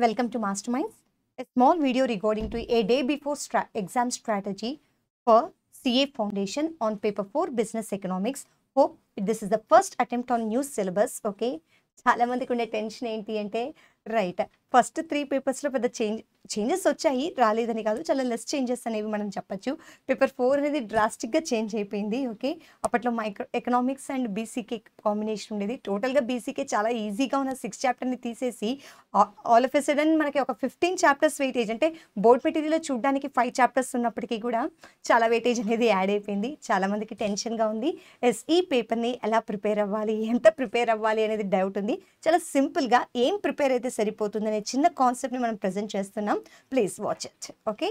Welcome to Masterminds, a small video regarding to a day before exam strategy for CA Foundation on paper 4 Business Economics. Hope this is the first attempt on new syllabus. Okay, చాలా మందికి ఉండే tension ఏంటి అంటే right first 3 పేపర్స్లో పెద్ద changes వచ్చాయి, రాలేదని కాదు, చాలా లెస్ చేంజెస్ అనేవి మనం చెప్పచ్చు. పేపర్ 4 అనేది డ్రాస్టిక్గా చేంజ్ అయిపోయింది. ఓకే, అప్పట్లో micro economics and BCK combination ఉండేది. టోటల్గా బీసీకే చాలా ఈజీగా ఉన్న 6 చాప్టర్ని తీసేసి ఆల్ ఆఫ్ ఎ సడన్ మనకి ఒక 15 చాప్టర్స్ వెయిటేజ్, అంటే బోర్డ్ మెటీరియల్లో చూడడానికి 5 చాప్టర్స్ ఉన్నప్పటికీ కూడా చాలా వెయిటేజ్ అనేది యాడ్ అయిపోయింది. చాలామందికి టెన్షన్గా ఉంది. ఈ పేపర్ని ఎలా ప్రిపేర్ అవ్వాలి, ఎంత ప్రిపేర్ అవ్వాలి అనేది డౌట్ ఉంది. చాలా సింపుల్గా ఏం ప్రిపేర్ అయితే సరిపోతుంది అనే చిన్న కాన్సెప్ట్ని మనం ప్రజెంట్ చేస్తున్నాం. Please watch it. Okay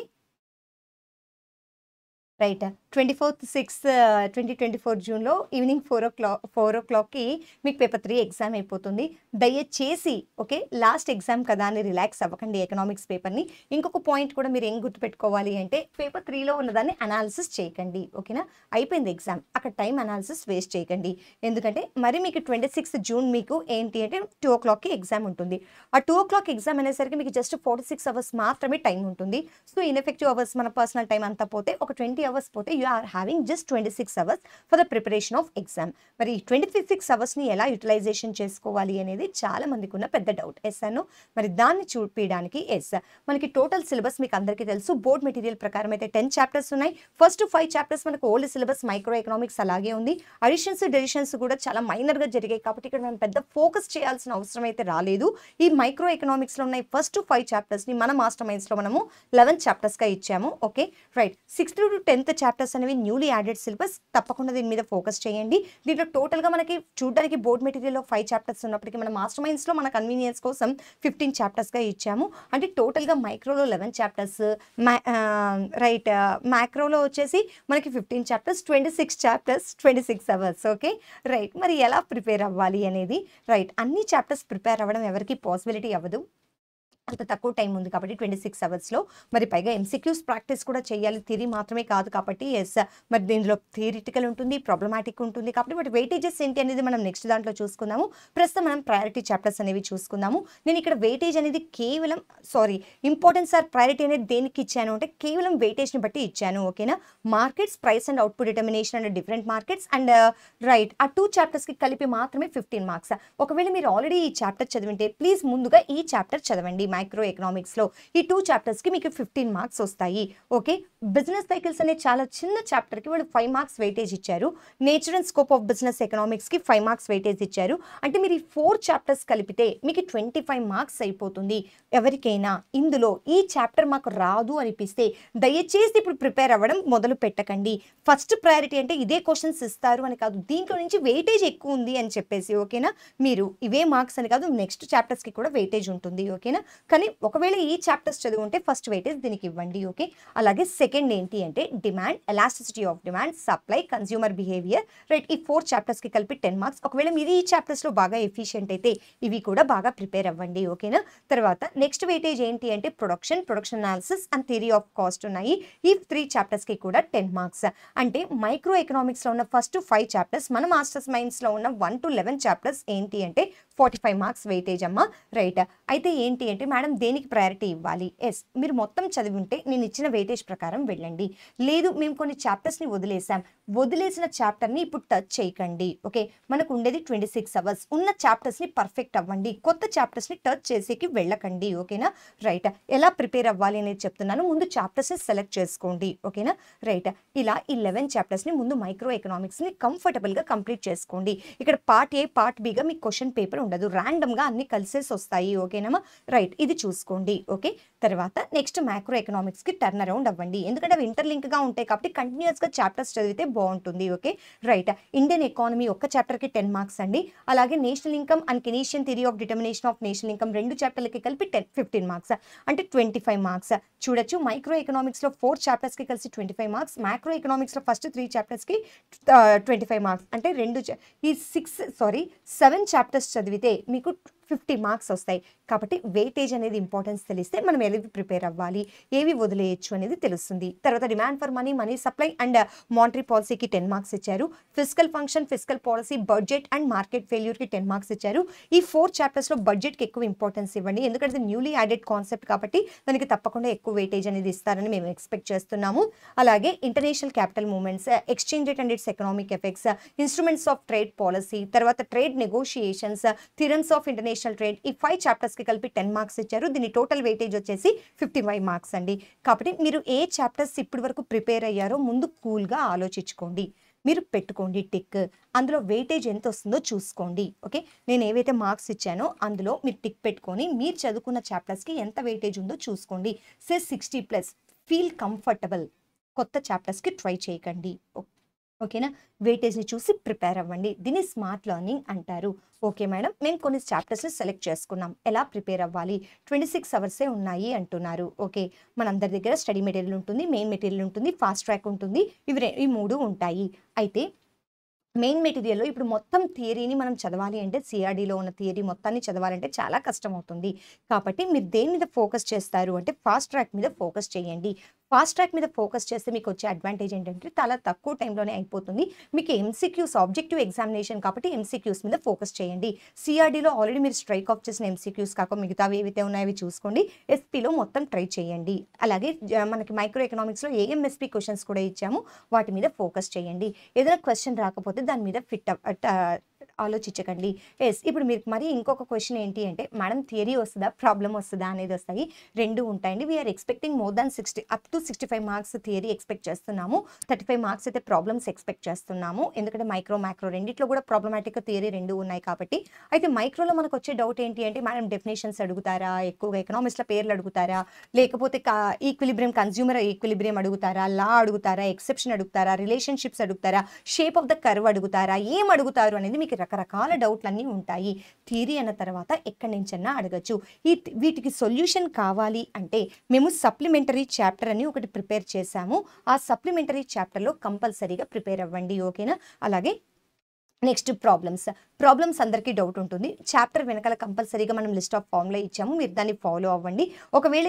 right, 24th 6th 2024 జూన్లో ఈవినింగ్ 4 o'clockకి మీకు పేపర్ 3 ఎగ్జామ్ అయిపోతుంది. దయచేసి ఓకే, లాస్ట్ ఎగ్జామ్ కదా అని రిలాక్స్ అవ్వకండి ఎకనామిక్స్ పేపర్ని. ఇంకొక పాయింట్ కూడా మీరు ఏం గుర్తుపెట్టుకోవాలి అంటే పేపర్ 3లో ఉన్నదాన్ని అనాలిసిస్ చేయకండి. ఓకేనా, అయిపోయింది ఎగ్జామ్, అక్కడ టైం అనాలిసిస్ వేస్ట్ చేయకండి. ఎందుకంటే మరి మీకు 26th జూన్ మీకు ఏంటి అంటే 2 o'clockకి ఎగ్జామ్ ఉంటుంది. ఆ 2 o'clock ఎగ్జామ్ అనేసరికి మీకు జస్ట్ 46 hours మాత్రమే టైం ఉంటుంది. సో ఇన్ఎఫెక్టివ్ అవర్స్, మన పర్సనల్ టైం అంతా పోతే ఒక 20 hours పోతే you are having just 26 hours for the preparation of exam. మరి 26 hours ఎలా యూటిలైజేషన్ చేసుకోవాలి అనేది చాలా మందికి ఉన్న పెద్ద డౌట్. అను మరి దాన్ని చూపించడానికి మనకి టోటల్ సిలబస్ మీకు అందరికీ తెలుసు. బోర్డ్ మెటీరియల్ ప్రకారం అయితే 10 చాప్టర్స్ ఉన్నాయి. ఫస్ట్ 5 చాప్టర్స్ మనకు ఓల్డ్ సిలబస్ మైక్రో ఎకనామిక్స్ అలాగే ఉంది. అడిషన్స్ డెసిషన్స్ కూడా చాలా మైనర్గా జరిగాయి కాబట్టి ఇక్కడ మనం పెద్ద ఫోకస్ చేయాల్సిన అవసరం అయితే రాలేదు. ఈ మైక్రో ఎకనామిక్స్లో ఉన్న ఫస్ట్ 5 చాప్టర్స్ని మన మాస్టర్ మైండ్స్లో మనము 11 చాప్టర్స్గా ఇచ్చాము. Okay right, 6th to 10th chapters అనేవి న్యూలీ యాడెడ్ సిలబస్. తప్పకుండా దీని మీద ఫోకస్ చేయండి. దీంట్లో టోటల్గా మనకి చూడడానికి బోర్డ్ మెటీరియల్లో 5 చాప్టర్స్ ఉన్నప్పటికీ మన మాస్టర్ మైండ్స్లో మన కన్వీనియన్స్ కోసం 15 చాప్టర్స్గా ఇచ్చాము. అంటే టోటల్గా మైక్రోలో 11 చాప్టర్స్, రైట్ మ్యాక్రోలో వచ్చేసి మనకి 15 chapters, 26 chapters, 26 hours. Okay right, మరి ఎలా ప్రిపేర్ అవ్వాలి అనేది రైట్, అన్ని చాప్టర్స్ ప్రిపేర్ అవ్వడం ఎవరికి పాసిబిలిటీ అవ్వదు, అంత తక్కువ టైం ఉంది కాబట్టి 26 hours. మరి పైగా ఎంసీక్యూస్ ప్రాక్టీస్ కూడా చేయాలి, థియరీ మాత్రమే కాదు కాబట్టి. మరి దీనిలో థియరిటికల్ ఉంటుంది, ప్రాబ్లమాటిక్ ఉంటుంది కాబట్టి వాటి వెయిటేజెస్ ఏంటి అనేది మనం నెక్స్ట్ దాంట్లో చూసుకుందాము. ప్రస్తుతం మనం ప్రయారిటీ చాప్టర్స్ అనేవి చూసుకుందాము. నేను ఇక్కడ వెయిటేజ్ అనేది కేవలం ఇంపార్టెన్స్ ఆర్ ప్రయారిటీ అనేది దేనికి ఇచ్చాను అంటే కేవలం వెయిటేజ్ని బట్టి ఇచ్చాను. ఓకేనా, markets, price and output determination and different markets and right, ఆ 2 చాప్టర్స్కి కలిపి మాత్రమే 15 marks. ఒకవేళ మీరు ఆల్రెడీ ఈ చాప్టర్ చదివింటే ప్లీజ్ ముందుగా ఈ చాప్టర్ చదవండి. మైక్రో ఎకనామిక్స్లో ఈ 2 చాప్టర్స్కి మీకు 15 marks వస్తాయి. ఓకే, బిజినెస్ సైకిల్స్ అనే చాలా చిన్న చాప్టర్కి వాళ్ళు 5 marks వెయిటేజ్ ఇచ్చారు. Nature and scope of business ఎకనామిక్స్కి 5 marks వెయిటేజ్ ఇచ్చారు. అంటే మీరు ఈ 4 చాప్టర్స్ కలిపితే మీకు 25 marks అయిపోతుంది. ఎవరికైనా ఇందులో ఈ చాప్టర్ మాకు రాదు అనిపిస్తే దయచేసి ఇప్పుడు ప్రిపేర్ అవ్వడం మొదలు పెట్టకండి. ఫస్ట్ ప్రయారిటీ అంటే ఇదే క్వశ్చన్స్ ఇస్తారు అని కాదు, దీంట్లో నుంచి వెయిటేజ్ ఎక్కువ ఉంది అని చెప్పేసి ఓకేనా, మీరు ఇవే మార్క్స్ అని కాదు, నెక్స్ట్ చాప్టర్స్కి కూడా వెయిటేజ్ ఉంటుంది. ఓకేనా, కానీ ఒకవేళ ఈ చాప్టర్స్ చదువుంటే ఫస్ట్ వెయిటేజ్ దీనికి ఇవ్వండి. ఓకే, అలాగే సెకండ్ ఏంటి అంటే demand, elasticity of demand, supply, consumer behaviour. Right, ఈ 4 చాప్టర్స్కి కలిపి 10 marks. ఒకవేళ మీరు ఈ చాప్టర్స్లో బాగా ఎఫిషియెంట్ అయితే ఇవి కూడా బాగా ప్రిపేర్ అవ్వండి. ఓకేనా, తర్వాత నెక్స్ట్ వెయిటేజ్ ఏంటి అంటే production analysis and theory of cost ఉన్నాయి. ఈ 3 చాప్టర్స్కి కూడా 10 marks. అంటే మైక్రో ఎకనామిక్స్లో ఉన్న ఫస్ట్ 5 చాప్టర్స్, మన మాస్టర్స్ మైండ్స్లో ఉన్న 1 to 11 చాప్టర్స్ ఏంటి అంటే 45 marks వెయిటేజ్ అమ్మ. రైట్, అయితే ఏంటి అంటే మేడం దేనికి ప్రయారిటీ ఇవ్వాలి? మీరు మొత్తం చదివి ఉంటే నేను ఇచ్చిన వెయిటేజ్ ప్రకారం వెళ్ళండి. లేదు మేము కొన్ని చాప్టర్స్ని వదిలేసిన చాప్టర్ని ఇప్పుడు టచ్ చేయకండి. ఓకే, మనకు ఉండేది 26 hours. ఉన్న చాప్టర్స్ని పర్ఫెక్ట్ అవ్వండి, కొత్త చాప్టర్స్ని టచ్ చేసేకి వెళ్ళకండి. ఓకేనా రైట్, ఎలా ప్రిపేర్ అవ్వాలి అనేది చెప్తున్నాను. ముందు చాప్టర్స్ని సెలెక్ట్ చేసుకోండి. ఓకేనా రైట్, ఇలా 11 చాప్టర్స్ని ముందు మైక్రో ఎకనామిక్స్ని కంఫర్టబుల్గా కంప్లీట్ చేసుకోండి. ఇక్కడ పార్ట్ ఏ, పార్ట్ బిగా మీకు క్వశ్చన్ పేపర్ ఉండదు, ర్యాండమ్గా అన్ని కలిసేసి వస్తాయి. ఓకేనా రైట్, ఇది చూసుకోండి. ఓకే, తర్వాత నెక్స్ట్ మ్యాక్రో ఎకనామిక్స్కి టర్న్ అరౌండ్ అవ్వండి, ఎందుకంటే అవి ఇంటర్లింక్గా ఉంటాయి కాబట్టి కంటిన్యూస్గా చాప్టర్స్ చదివితే బాగుంటుంది. ఓకే రైట్, ఇండియన్ ఎకానమీ ఒక్క చాప్టర్కి 10 marks అండి. అలాగే national income and Keynesian theory of determination of national income 2 చాప్టర్లకి కలిపి 15 marks, అంటే 25 marks. చూడొచ్చు, మైక్రో ఎకనామిక్స్లో 4 చాప్టర్స్కి కలిసి 25 marks, మ్యాక్రో ఎకనామిక్స్లో ఫస్ట్ 3 చాప్టర్స్కి 25 marks. అంటే 7 చాప్టర్స్ చదివితే మీకు 50 మార్క్స్ వస్తాయి. కాబట్టి వెయిటేజ్ అనేది ఇంపార్టెన్స్ తెలిస్తే మనం ఏవి ప్రిపేర్ అవ్వాలి, ఏవి వదిలేయచ్చు అనేది తెలుస్తుంది. తర్వాత demand for money, money supply and monetary పాలసీకి 10 మార్క్స్ ఇచ్చారు. Physical function, physical policy, budget and market ఫెయిల్యూర్కి 10 మార్క్స్ ఇచ్చారు. ఈ 4 చాప్టర్స్లో బడ్జెట్కి ఎక్కువ ఇంపార్టెన్స్ ఇవ్వండి, ఎందుకంటే న్యూలీ యాడెడ్ కాన్సెప్ట్ కాబట్టి దానికి తప్పకుండా ఎక్కువ వెయిటేజ్ అనేది ఇస్తారని మేము ఎక్స్పెక్ట్ చేస్తున్నాము. అలాగే international capital movements, exchange rate and its economic effects, instruments of trade policy, తర్వాత trade negotiations, theorems of international trade, ఈ 5 చాప్టర్స్కి కలిపి 10 మార్క్స్ ఇచ్చారు. దీని టోటల్ వెయిటేజ్ వచ్చేసి 55 మార్క్స్ అండి. కాబట్టి మీరు ఏ చాప్టర్స్ ఇప్పటి వరకు ప్రిపేర్ అయ్యారో ముందు కూల్గా ఆలోచించుకోండి, మీరు పెట్టుకోండి టిక్, అందులో వెయిటేజ్ ఎంత వస్తుందో చూసుకోండి. ఓకే, నేను ఏవైతే మార్క్స్ ఇచ్చానో అందులో మీరు టిక్ పెట్టుకొని మీరు చదువుకున్న చాప్టర్స్కి ఎంత వెయిటేజ్ ఉందో చూసుకోండి. సే 60+, ఫీల్ కంఫర్టబుల్. కొత్త చాప్టర్స్కి ట్రై చేయకండి. ఓకేనా, వెయిటేజ్ని చూసి ప్రిపేర్ అవ్వండి. దీన్ని స్మార్ట్ లెర్నింగ్ అంటారు. ఓకే మేడం, మేము కొన్ని చాప్టర్స్ని సెలెక్ట్ చేసుకున్నాం, ఎలా ప్రిపేర్ అవ్వాలి, 26 అవర్సే ఉన్నాయి అంటున్నారు. ఓకే, మనందరి దగ్గర స్టడీ మెటీరియల్ ఉంటుంది, మెయిన్ మెటీరియల్ ఉంటుంది, ఫాస్ట్ ట్రాక్ ఉంటుంది, ఈ 3 ఉంటాయి. అయితే మెయిన్ మెటీరియల్లో ఇప్పుడు మొత్తం థియరీని మనం చదవాలి అంటే, సిఆర్డీలో ఉన్న థియరీ మొత్తాన్ని చదవాలంటే చాలా కష్టం అవుతుంది. కాబట్టి మీరు దేని మీద ఫోకస్ చేస్తారు అంటే ఫాస్ట్ ట్రాక్ మీద ఫోకస్ చేయండి. ఫాస్ట్ ట్రాక్ మీద ఫోకస్ చేస్తే మీకు వచ్చే అడ్వాంటేజ్ ఏంటంటే చాలా తక్కువ టైంలోనే అయిపోతుంది. మీకు ఎంసీక్యూస్, ఆబ్జెక్టివ్ ఎగ్జామినేషన్ కాబట్టి ఎంసీక్యూస్ మీద ఫోకస్ చేయండి. సిఆర్డీలో ఆల్రెడీ మీరు స్ట్రైక్ ఆఫ్ చేసిన ఎంసీక్యూస్ కాక మిగతావి ఏవైతే ఉన్నాయో అవి చూసుకోండి. ఎస్పీలో మొత్తం ట్రై చేయండి. అలాగే మనకి మైక్రో ఎకనామిక్స్లో ఏఎంఎస్పీ క్వశ్చన్స్ కూడా ఇచ్చాము, వాటి మీద ఫోకస్ చేయండి. ఏదైనా క్వశ్చన్ రాకపోతే దాని మీద ఆలోచించకండి. ఇప్పుడు మీరు మరి ఇంకొక క్వశ్చన్ ఏంటి అంటే, మేడం థియరీ వస్తుందా, ప్రాబ్లం వస్తుందా అనేది వస్తాయి. 2 ఉంటాయండి. We are expecting more than 60 up to 65 marks theory expect చేస్తున్నాము. 35 మార్క్స్ అయితే ప్రాబ్లమ్స్ ఎక్స్పెక్ట్ చేస్తున్నాము. ఎందుకంటే మ్యాక్రో రెండిట్లో కూడా ప్రాబ్లమాటిక్ థియరీ 2 ఉన్నాయి కాబట్టి. అయితే మైక్రోలో మనకు వచ్చే డౌట్ ఏంటి అంటే, మేడం డెఫినేషన్స్ అడుగుతారా, ఎక్కువగా ఎకనామిక్స్ల పేర్లు అడుగుతారా, లేకపోతే ఈక్విలిబ్రియం, కన్స్యూమర్ ఈక్విలిబ్రియం అడుగుతారా, లా అడుగుతారా, ఎక్సెప్షన్ అడుగుతారా, రిలేషన్షిప్స్ అడుగుతారా, షేప్ ఆఫ్ ద కర్వ్ అడుగుతారా, ఏం అడుగుతారు అనేది మీకు రకరకాల డౌట్లన్నీ ఉంటాయి. థియరీ అన్న తర్వాత ఎక్కడి నుంచన్నా అడగచ్చు. వీటికి సొల్యూషన్ కావాలి అంటే మేము సప్లిమెంటరీ చాప్టర్ అని ఒకటి ప్రిపేర్ చేశాము. ఆ సప్లిమెంటరీ చాప్టర్లో కంపల్సరీగా ప్రిపేర్ అవ్వండి. ఓకేనా, అలాగే నెక్స్ట్ ప్రాబ్లమ్స్ అందరికీ డౌట్ ఉంటుంది. చాప్టర్ వెనకాల కంపల్సరీగా మనం లిస్ట్ ఆఫ్ ఫార్ములా ఇచ్చాము, మీరు దాన్ని ఫాలో అవ్వండి. ఒకవేళ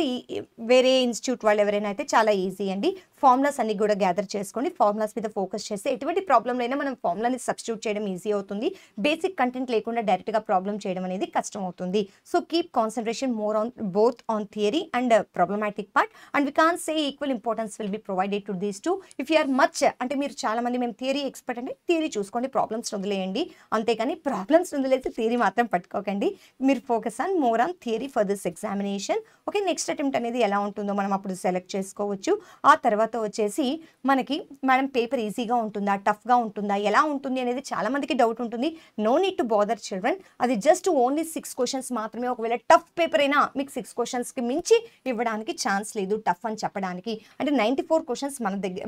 వేరే ఇన్స్టిట్యూట్ వాళ్ళు ఎవరైనా అయితే చాలా ఈజీ అండి. ఫార్ములాస్ అన్ని కూడా గ్యాదర్ చేసుకోండి. ఫార్ములాస్ మీద ఫోకస్ చేస్తే ఎటువంటి ప్రాబ్లంలో అయినా మనం ఫార్ములాని సబ్స్టిట్యూట్ చేయడం ఈజీ అవుతుంది. బేసిక్ కంటెంట్ లేకుండా డైరెక్ట్గా ప్రాబ్లం చేయడం అనేది కష్టం అవుతుంది. So keep concentration more on both on theory and problematic part, and we can say equal importance will be provided to these two. If you are much అంటే మీరు చాలా మంది మేము థియరీ ఎక్స్పర్ట్ అంటే థియరీ చూసుకోండి, ప్రాబ్లమ్స్ వదిలేయండి. అంతేకాని problems వదిలేసి థియరీ మాత్రం పట్టుకోకండి. మీరు focus on more on theory for this examination. Okay, next attempt అనేది ఎలా ఉంటుందో మనం అప్పుడు సెలెక్ట్ చేసుకోవచ్చు. ఆ తర్వాత వచ్చేసి మనకి మేడం పేపర్ ఈజీగా ఉంటుందా, టఫ్గా ఉంటుందా, ఎలా ఉంటుంది అనేది చాలా మందికి డౌట్ ఉంటుంది. No need to bother children, అది జస్ట్ ఓన్లీ 6 క్వశ్చన్స్ మాత్రమే. ఒకవేళ టఫ్ పేపర్ అయినా మీకు 6 క్వశ్చన్స్కి మించి ఇవ్వడానికి ఛాన్స్ లేదు టఫ్ అని చెప్పడానికి. అంటే 94 క్వశ్చన్స్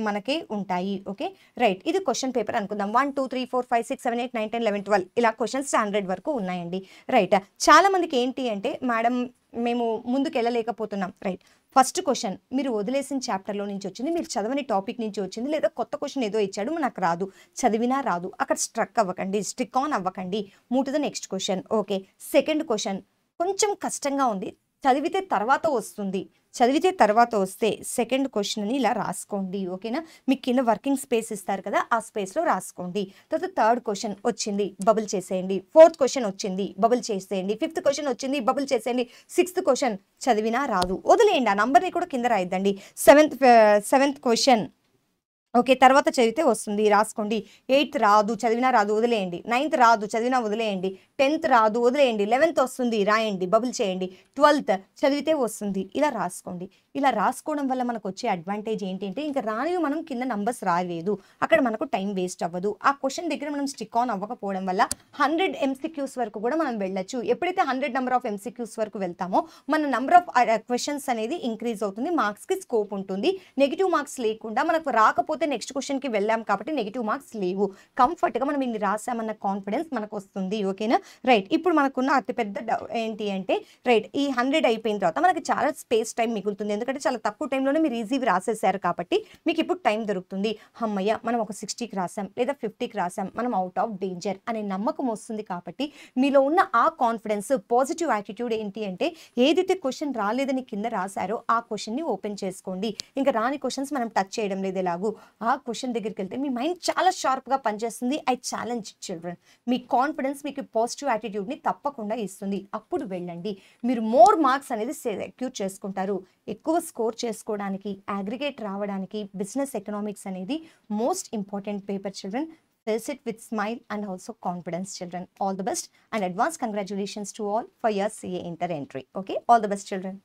మనకే ఉంటాయి. ఓకే రైట్, ఇది క్వశ్చన్ పేపర్ అనుకుందాం. 1 2 3 4 5 6 7 8 9 10 11 12 ఇలా క్వశ్చన్స్ 100 వరకు ఉన్నాయండి. రైట్, చాలా మందికి ఏంటి అంటే మేడం మేము ముందుకు వెళ్ళలేకపోతున్నాం. రైట్, ఫస్ట్ క్వశ్చన్ మీరు వదిలేసిన చాప్టర్లో నుంచి వచ్చింది, మీరు చదవని టాపిక్ నుంచి వచ్చింది, లేదా కొత్త క్వశ్చన్ ఏదో ఇచ్చాడు నాకు రాదు, చదివినా రాదు, అక్కడ స్టిక్ ఆన్ అవ్వకండి. Move to the next question. Okay, second question కొంచెం కష్టంగా ఉంది, చదివితే తర్వాత వస్తే సెకండ్ క్వశ్చన్ అని ఇలా రాసుకోండి. ఓకేనా, మీకు కింద వర్కింగ్ స్పేస్ ఇస్తారు కదా, ఆ స్పేస్లో రాసుకోండి. తర్వాత థర్డ్ క్వశ్చన్ వచ్చింది, బబుల్ చేసేయండి. ఫోర్త్ క్వశ్చన్ వచ్చింది, బబుల్ చేసేయండి. ఫిఫ్త్ క్వశ్చన్ వచ్చింది, బబుల్ చేసేయండి. సిక్స్త్ క్వశ్చన్ చదివినా రాదు, వదిలేయండి, ఆ నంబర్ని కూడా కింద రాయిద్దండి. సెవెంత్ క్వశ్చన్ ఓకే, తర్వాత చదివితే వస్తుంది, రాసుకోండి. 8th రాదు, చదివినా రాదు, వదిలేయండి. 9th రాదు, చదివినా వదిలేయండి. 10th రాదు, వదిలేయండి. 11th వస్తుంది, రాయండి, బబుల్ చేయండి. 12th చదివితే వస్తుంది, ఇలా రాసుకోండి. ఇలా రాసుకోవడం వల్ల మనకు వచ్చే అడ్వాంటేజ్ ఏంటంటే ఇంకా రానివి మనం కింద నంబర్స్ రాలేదు, అక్కడ మనకు టైం వేస్ట్ అవ్వదు. ఆ క్వశ్చన్ దగ్గర మనం స్టిక్ ఆన్ అవ్వకపోవడం వల్ల 100 MCQs వరకు కూడా మనం వెళ్ళొచ్చు. ఎప్పుడైతే 100 నెంబర్ ఆఫ్ MCQs వరకు వెళ్తామో మన నెంబర్ ఆఫ్ క్వశ్చన్స్ అనేది ఇంక్రీజ్ అవుతుంది, మార్క్స్కి స్కోప్ ఉంటుంది. నెగిటివ్ మార్క్స్ లేకుండా మనకు రాకపోతే లేకపోతే నెక్స్ట్ క్వశ్చన్కి వెళ్ళాం కాబట్టి నెగిటివ్ మార్క్స్ లేవు. కంఫర్ట్గా మనం ఇన్ని రాసామన్న కాన్ఫిడెన్స్ మనకు వస్తుంది. ఓకేనా? రైట్. ఇప్పుడు మనకున్న అతిపెద్ద ఏంటి అంటే రైట్, ఈ 100 అయిపోయిన తర్వాత మనకి చాలా స్పేస్ టైం మిగులుతుంది. ఎందుకంటే చాలా తక్కువ టైంలోనే మీరు ఈజీవి రాసేసారు కాబట్టి మీకు ఇప్పుడు టైం దొరుకుతుంది. అమ్మయ్య మనం ఒక 60కి రాసాం లేదా 50కి రాసాం, మనం అవుట్ ఆఫ్ డేంజర్ అనే నమ్మకం వస్తుంది. కాబట్టి మీలో ఉన్న ఆ కాన్ఫిడెన్స్, పాజిటివ్ యాటిట్యూడ్ ఏంటి అంటే ఏదైతే క్వశ్చన్ రాలేదని కింద రాశారో ఆ క్వశ్చన్ని ఓపెన్ చేసుకోండి. ఇంకా రాని క్వశ్చన్స్ మనం టచ్ చేయడం లేదు. ఎలాగూ ఆ క్వశ్చన్ దగ్గరికి వెళ్తే మీ మైండ్ చాలా షార్ప్గా పనిచేస్తుంది. I challenge children, me confidence మీకు పాజిటివ్ యాటిట్యూడ్ని తప్పకుండా ఇస్తుంది. అప్పుడు వెళ్ళండి, మీరు మోర్ మార్క్స్ అనేది సెక్యూర్ చేసుకుంటారు. ఎక్కువ స్కోర్ చేసుకోవడానికి, అగ్రిగేట్ రావడానికి బిజినెస్ ఎకనామిక్స్ అనేది most important paper children. Face it with smile and also confidence, children. All the best and advance congratulations to all for your CA inter entry. Okay, all the best, children.